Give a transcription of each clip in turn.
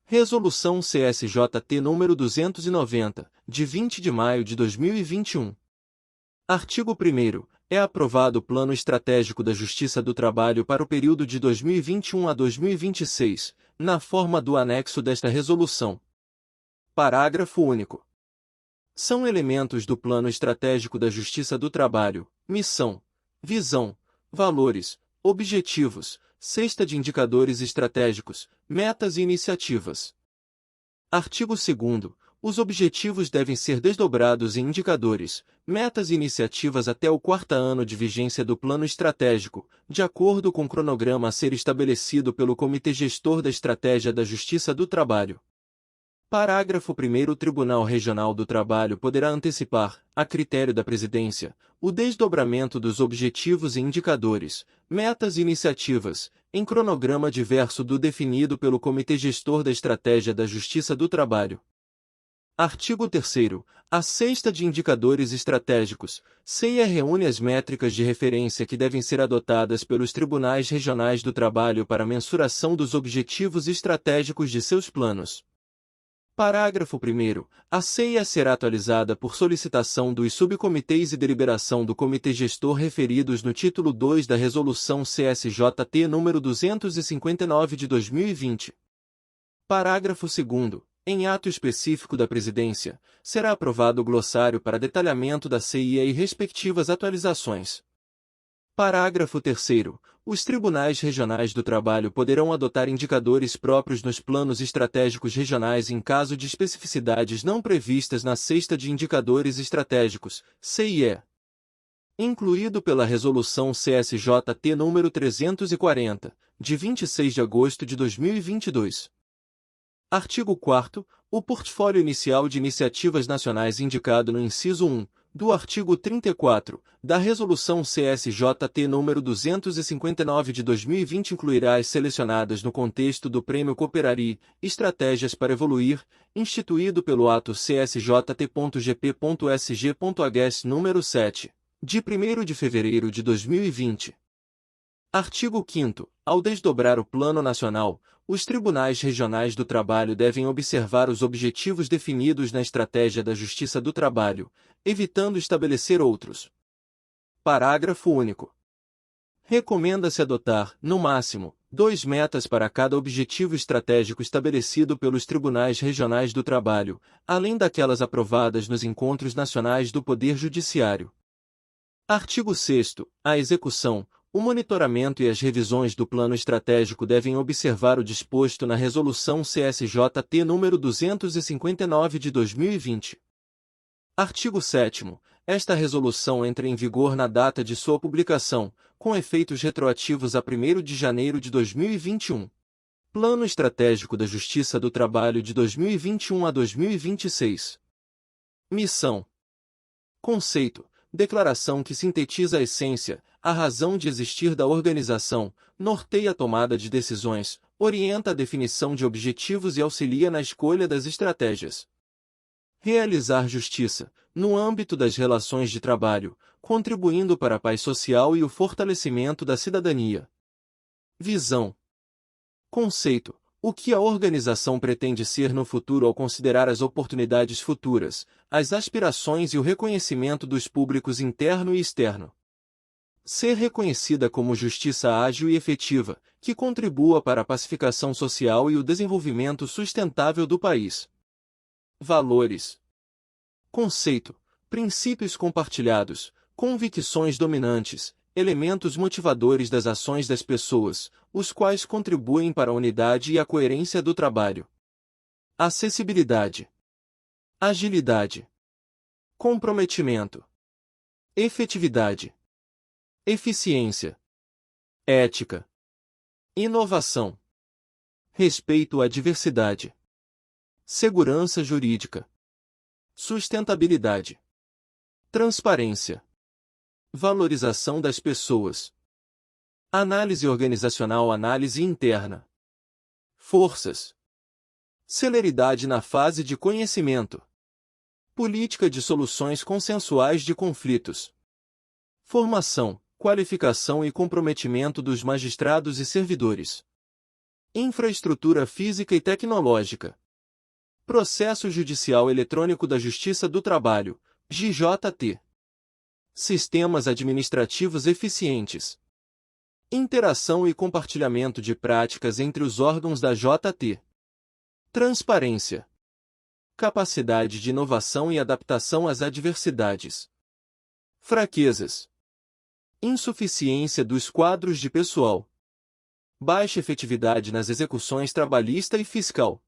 Resolução CSJT nº 290, de 20 de maio de 2021. Artigo 1º. É aprovado o Plano Estratégico da Justiça do Trabalho para o período de 2021 a 2026, na forma do anexo desta resolução. Parágrafo único. São elementos do Plano Estratégico da Justiça do Trabalho: missão, visão, valores, objetivos, cesta de indicadores estratégicos, metas e iniciativas. Artigo 2º. Os objetivos devem ser desdobrados em indicadores, metas e iniciativas até o quarto ano de vigência do plano estratégico, de acordo com o cronograma a ser estabelecido pelo Comitê Gestor da Estratégia da Justiça do Trabalho. Parágrafo 1º. O Tribunal Regional do Trabalho poderá antecipar, a critério da Presidência, o desdobramento dos objetivos e indicadores, metas e iniciativas, em cronograma diverso do definido pelo Comitê Gestor da Estratégia da Justiça do Trabalho. Artigo 3º. A cesta de indicadores estratégicos, CEIA, reúne as métricas de referência que devem ser adotadas pelos Tribunais Regionais do Trabalho para mensuração dos objetivos estratégicos de seus planos. Parágrafo 1º. A CEIA será atualizada por solicitação dos subcomitês e deliberação do Comitê Gestor referidos no título 2 da Resolução CSJT nº 259 de 2020. Parágrafo 2º. Em ato específico da Presidência, será aprovado o glossário para detalhamento da CEIA e respectivas atualizações. Parágrafo 3º. Os Tribunais Regionais do Trabalho poderão adotar indicadores próprios nos planos estratégicos regionais em caso de especificidades não previstas na Cesta de Indicadores Estratégicos, CIE. Incluído pela Resolução CSJT nº 340, de 26 de agosto de 2022. Artigo 4º. O portfólio inicial de iniciativas nacionais indicado no inciso 1, do artigo 34, da Resolução CSJT nº 259 de 2020 incluirá as selecionadas no contexto do Prêmio Cooperari, Estratégias para Evoluir, instituído pelo ato CSJT.GP.SG.AGS nº 7, de 1º de fevereiro de 2020. Artigo 5º. Ao desdobrar o Plano Nacional, os Tribunais Regionais do Trabalho devem observar os objetivos definidos na Estratégia da Justiça do Trabalho, evitando estabelecer outros. Parágrafo único. Recomenda-se adotar, no máximo, 2 metas para cada objetivo estratégico estabelecido pelos Tribunais Regionais do Trabalho, além daquelas aprovadas nos encontros nacionais do Poder Judiciário. Artigo 6º. A execução, o monitoramento e as revisões do plano estratégico devem observar o disposto na Resolução CSJT nº 259 de 2020. Artigo 7º. Esta resolução entra em vigor na data de sua publicação, com efeitos retroativos a 1º de janeiro de 2021. Plano Estratégico da Justiça do Trabalho de 2021 a 2026. Missão. Conceito. Declaração que sintetiza a essência, a razão de existir da organização, norteia a tomada de decisões, orienta a definição de objetivos e auxilia na escolha das estratégias. Realizar justiça, no âmbito das relações de trabalho, contribuindo para a paz social e o fortalecimento da cidadania. Visão. Conceito. O que a organização pretende ser no futuro ao considerar as oportunidades futuras, as aspirações e o reconhecimento dos públicos interno e externo. Ser reconhecida como justiça ágil e efetiva, que contribua para a pacificação social e o desenvolvimento sustentável do país. Valores. Conceito. Princípios compartilhados, convicções dominantes, elementos motivadores das ações das pessoas, os quais contribuem para a unidade e a coerência do trabalho. Acessibilidade. Agilidade. Comprometimento. Efetividade. Eficiência. Ética. Inovação. Respeito à diversidade. Segurança jurídica. Sustentabilidade. Transparência. Valorização das pessoas. Análise organizacional, análise interna. Forças. Celeridade na fase de conhecimento. Política de soluções consensuais de conflitos. Formação, qualificação e comprometimento dos magistrados e servidores. Infraestrutura física e tecnológica. Processo Judicial Eletrônico da Justiça do Trabalho, JJT. Sistemas administrativos eficientes. Interação e compartilhamento de práticas entre os órgãos da JT. Transparência. Capacidade de inovação e adaptação às adversidades. Fraquezas. Insuficiência dos quadros de pessoal. Baixa efetividade nas execuções trabalhista e fiscal.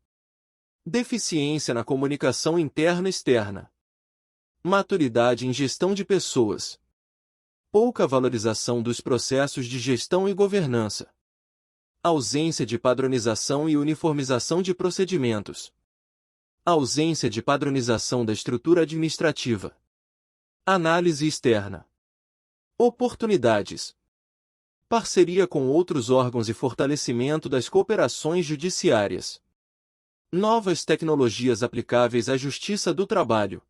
Deficiência na comunicação interna e externa. Maturidade em gestão de pessoas. Pouca valorização dos processos de gestão e governança. Ausência de padronização e uniformização de procedimentos. Ausência de padronização da estrutura administrativa. Análise externa. Oportunidades. Parceria com outros órgãos e fortalecimento das cooperações judiciárias. Novas tecnologias aplicáveis à Justiça do Trabalho.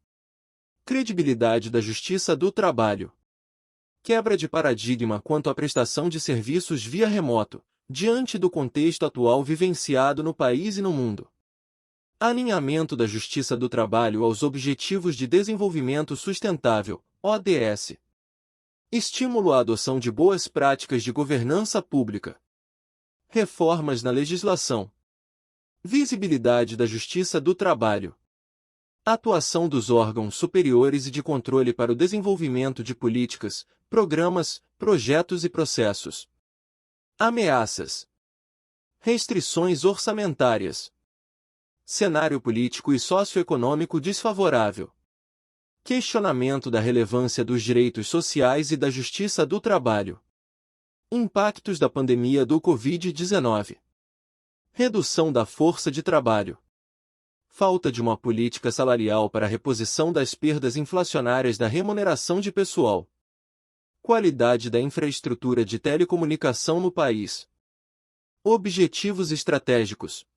Credibilidade da Justiça do Trabalho. Quebra de paradigma quanto à prestação de serviços via remoto, diante do contexto atual vivenciado no país e no mundo. Alinhamento da Justiça do Trabalho aos Objetivos de Desenvolvimento Sustentável, ODS. Estímulo à adoção de boas práticas de governança pública. Reformas na legislação. Visibilidade da Justiça do Trabalho. Atuação dos órgãos superiores e de controle para o desenvolvimento de políticas, programas, projetos e processos. Ameaças. Restrições orçamentárias. Cenário político e socioeconômico desfavorável. Questionamento da relevância dos direitos sociais e da justiça do trabalho. Impactos da pandemia do Covid-19. Redução da força de trabalho. Falta de uma política salarial para a reposição das perdas inflacionárias da remuneração de pessoal. Qualidade da infraestrutura de telecomunicação no país. Objetivos estratégicos.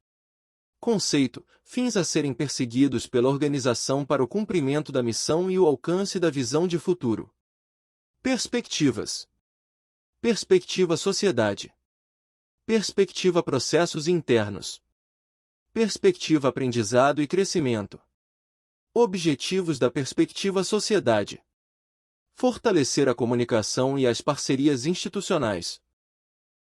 Conceito: fins a serem perseguidos pela organização para o cumprimento da missão e o alcance da visão de futuro. Perspectivas. Perspectiva sociedade. Perspectiva processos internos. Perspectiva aprendizado e crescimento. Objetivos da perspectiva sociedade. Fortalecer a comunicação e as parcerias institucionais.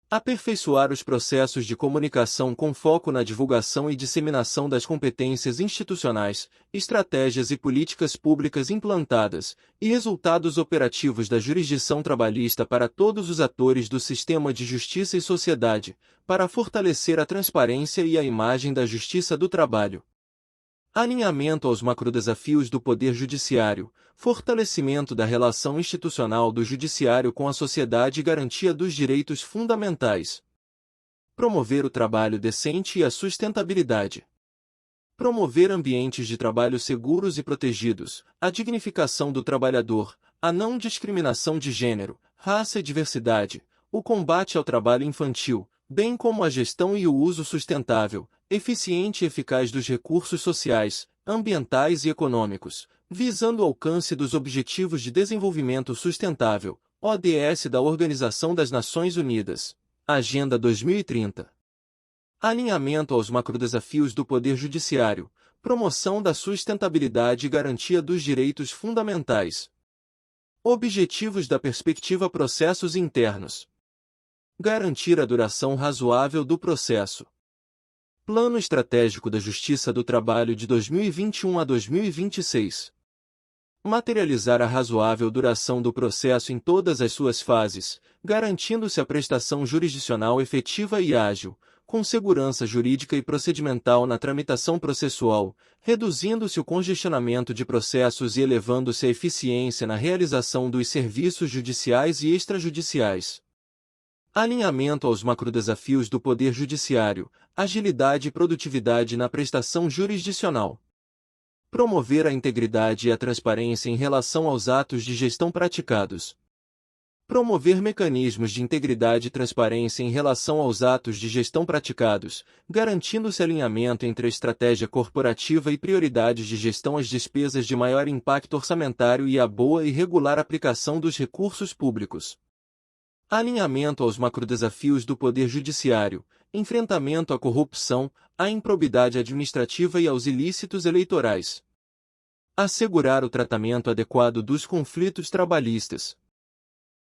Aperfeiçoar os processos de comunicação com foco na divulgação e disseminação das competências institucionais, estratégias e políticas públicas implantadas, e resultados operativos da jurisdição trabalhista para todos os atores do sistema de justiça e sociedade, para fortalecer a transparência e a imagem da justiça do trabalho. Alinhamento aos macrodesafios do Poder Judiciário, fortalecimento da relação institucional do Judiciário com a sociedade e garantia dos direitos fundamentais. Promover o trabalho decente e a sustentabilidade. Promover ambientes de trabalho seguros e protegidos, a dignificação do trabalhador, a não discriminação de gênero, raça e diversidade, o combate ao trabalho infantil, bem como a gestão e o uso sustentável, eficiente e eficaz dos recursos sociais, ambientais e econômicos, visando o alcance dos Objetivos de Desenvolvimento Sustentável, ODS da Organização das Nações Unidas, Agenda 2030. Alinhamento aos macrodesafios do Poder Judiciário, promoção da sustentabilidade e garantia dos direitos fundamentais. Objetivos da perspectiva processos internos. Garantir a duração razoável do processo. Plano Estratégico da Justiça do Trabalho de 2021 a 2026. Materializar a razoável duração do processo em todas as suas fases, garantindo-se a prestação jurisdicional efetiva e ágil, com segurança jurídica e procedimental na tramitação processual, reduzindo-se o congestionamento de processos e elevando-se a eficiência na realização dos serviços judiciais e extrajudiciais. Alinhamento aos macrodesafios do Poder Judiciário, agilidade e produtividade na prestação jurisdicional. Promover a integridade e a transparência em relação aos atos de gestão praticados. Promover mecanismos de integridade e transparência em relação aos atos de gestão praticados, garantindo-se alinhamento entre a estratégia corporativa e prioridades de gestão às despesas de maior impacto orçamentário e a boa e regular aplicação dos recursos públicos. Alinhamento aos macrodesafios do Poder Judiciário, enfrentamento à corrupção, à improbidade administrativa e aos ilícitos eleitorais. Assegurar o tratamento adequado dos conflitos trabalhistas.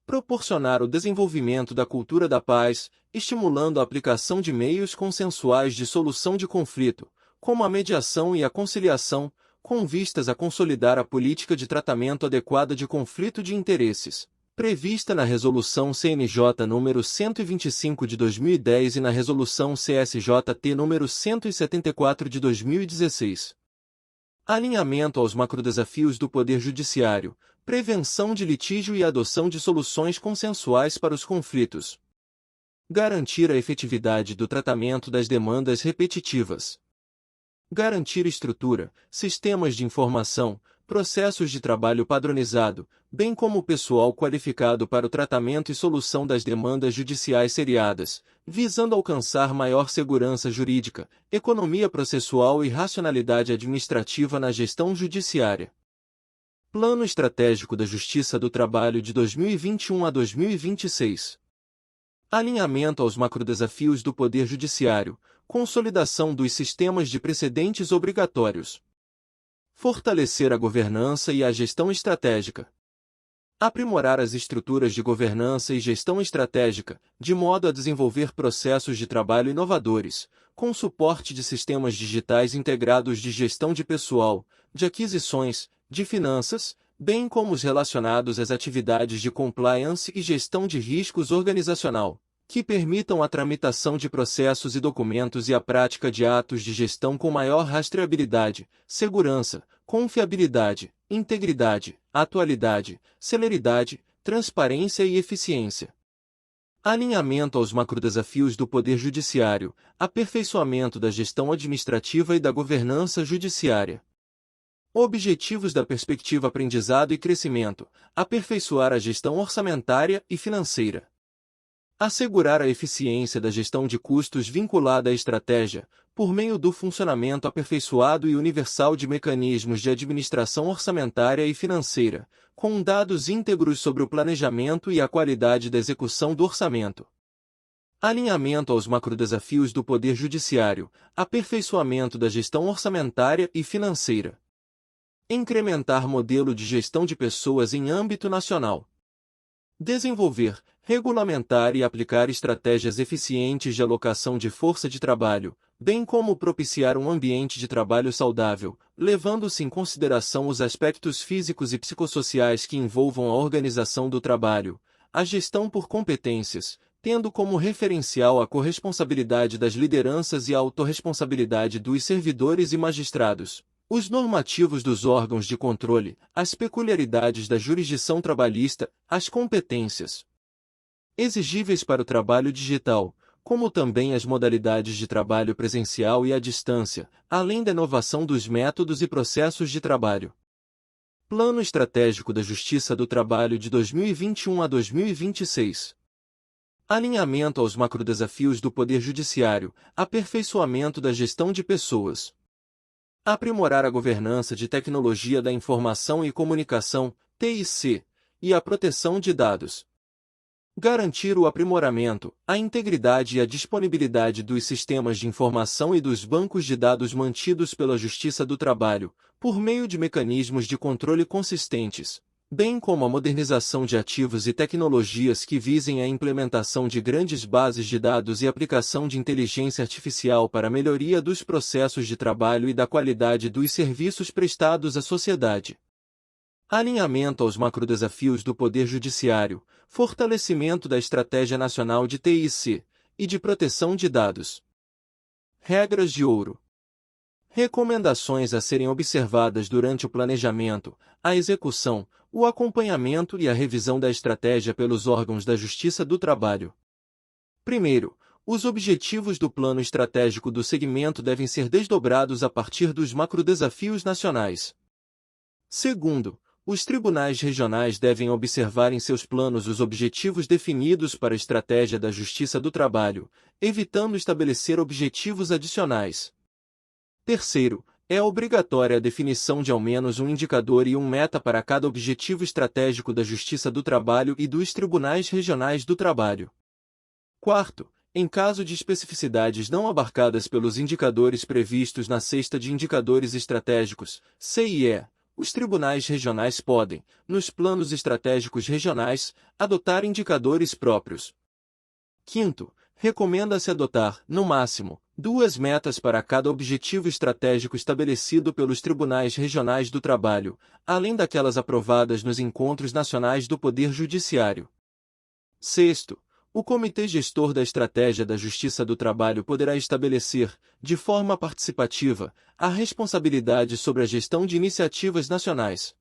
Proporcionar o desenvolvimento da cultura da paz, estimulando a aplicação de meios consensuais de solução de conflito, como a mediação e a conciliação, com vistas a consolidar a política de tratamento adequada de conflito de interesses, prevista na Resolução CNJ nº 125 de 2010 e na Resolução CSJT nº 174 de 2016. Alinhamento aos macrodesafios do Poder Judiciário, prevenção de litígio e adoção de soluções consensuais para os conflitos. Garantir a efetividade do tratamento das demandas repetitivas. Garantir estrutura, sistemas de informação, processos de trabalho padronizado, bem como pessoal qualificado para o tratamento e solução das demandas judiciais seriadas, visando alcançar maior segurança jurídica, economia processual e racionalidade administrativa na gestão judiciária. Plano Estratégico da Justiça do Trabalho de 2021 a 2026. Alinhamento aos macrodesafios do Poder Judiciário, consolidação dos sistemas de precedentes obrigatórios. Fortalecer a governança e a gestão estratégica. Aprimorar as estruturas de governança e gestão estratégica, de modo a desenvolver processos de trabalho inovadores, com suporte de sistemas digitais integrados de gestão de pessoal, de aquisições, de finanças, bem como os relacionados às atividades de compliance e gestão de riscos organizacional, que permitam a tramitação de processos e documentos e a prática de atos de gestão com maior rastreabilidade, segurança, confiabilidade, integridade, atualidade, celeridade, transparência e eficiência. Alinhamento aos macrodesafios do Poder Judiciário, aperfeiçoamento da gestão administrativa e da governança judiciária. Objetivos da perspectiva aprendizado e crescimento, aperfeiçoar a gestão orçamentária e financeira. Assegurar a eficiência da gestão de custos vinculada à estratégia, por meio do funcionamento aperfeiçoado e universal de mecanismos de administração orçamentária e financeira, com dados íntegros sobre o planejamento e a qualidade da execução do orçamento. Alinhamento aos macrodesafios do Poder Judiciário, aperfeiçoamento da gestão orçamentária e financeira. Incrementar modelo de gestão de pessoas em âmbito nacional. Desenvolver, regulamentar e aplicar estratégias eficientes de alocação de força de trabalho, bem como propiciar um ambiente de trabalho saudável, levando-se em consideração os aspectos físicos e psicossociais que envolvam a organização do trabalho, a gestão por competências, tendo como referencial a corresponsabilidade das lideranças e a autorresponsabilidade dos servidores e magistrados, os normativos dos órgãos de controle, as peculiaridades da jurisdição trabalhista, as competências exigíveis para o trabalho digital, como também as modalidades de trabalho presencial e à distância, além da inovação dos métodos e processos de trabalho. Plano Estratégico da Justiça do Trabalho de 2021 a 2026. Alinhamento aos macrodesafios do Poder Judiciário, aperfeiçoamento da gestão de pessoas. Aprimorar a governança de tecnologia da informação e comunicação, TIC, e a proteção de dados. Garantir o aprimoramento, a integridade e a disponibilidade dos sistemas de informação e dos bancos de dados mantidos pela Justiça do Trabalho, por meio de mecanismos de controle consistentes, bem como a modernização de ativos e tecnologias que visem a implementação de grandes bases de dados e aplicação de inteligência artificial para a melhoria dos processos de trabalho e da qualidade dos serviços prestados à sociedade. Alinhamento aos macrodesafios do Poder Judiciário, fortalecimento da Estratégia Nacional de TIC e de proteção de dados. Regras de ouro. Recomendações a serem observadas durante o planejamento, a execução, o acompanhamento e a revisão da estratégia pelos órgãos da Justiça do Trabalho. Primeiro, os objetivos do plano estratégico do segmento devem ser desdobrados a partir dos macrodesafios nacionais. Segundo, os tribunais regionais devem observar em seus planos os objetivos definidos para a estratégia da Justiça do Trabalho, evitando estabelecer objetivos adicionais. Terceiro, é obrigatória a definição de ao menos um indicador e um meta para cada objetivo estratégico da Justiça do Trabalho e dos tribunais regionais do trabalho. Quarto, Em caso de especificidades não abarcadas pelos indicadores previstos na Cesta de Indicadores Estratégicos, CIE, os tribunais regionais podem, nos planos estratégicos regionais, adotar indicadores próprios. Quinto, recomenda-se adotar, no máximo, 2 metas para cada objetivo estratégico estabelecido pelos tribunais regionais do trabalho, além daquelas aprovadas nos encontros nacionais do Poder Judiciário. Sexto, o Comitê Gestor da Estratégia da Justiça do Trabalho poderá estabelecer, de forma participativa, a responsabilidade sobre a gestão de iniciativas nacionais.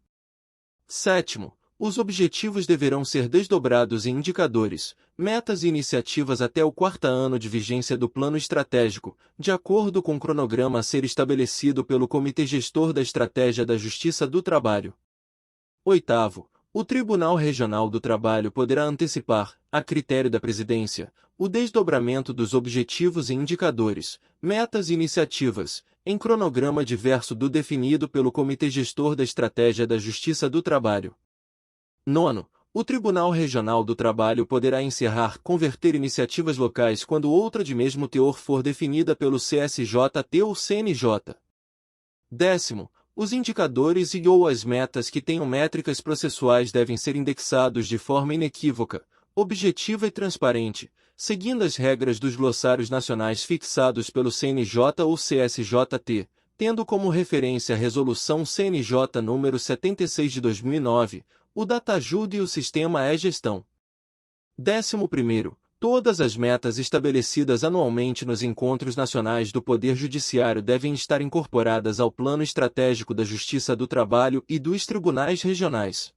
Sétimo, os objetivos deverão ser desdobrados em indicadores, metas e iniciativas até o 4º ano de vigência do plano estratégico, de acordo com o cronograma a ser estabelecido pelo Comitê Gestor da Estratégia da Justiça do Trabalho. Oitavo, o Tribunal Regional do Trabalho poderá antecipar, a critério da Presidência, o desdobramento dos objetivos e indicadores, metas e iniciativas, em cronograma diverso do definido pelo Comitê Gestor da Estratégia da Justiça do Trabalho. Nono, o Tribunal Regional do Trabalho poderá converter iniciativas locais quando outra de mesmo teor for definida pelo CSJT ou CNJ. Décimo, os indicadores e/ou as metas que tenham métricas processuais devem ser indexados de forma inequívoca, objetiva e transparente, seguindo as regras dos glossários nacionais fixados pelo CNJ ou CSJT, tendo como referência a Resolução CNJ nº 76 de 2009, o DataJude e o Sistema E-Gestão. 11º, todas as metas estabelecidas anualmente nos encontros nacionais do Poder Judiciário devem estar incorporadas ao Plano Estratégico da Justiça do Trabalho e dos Tribunais Regionais.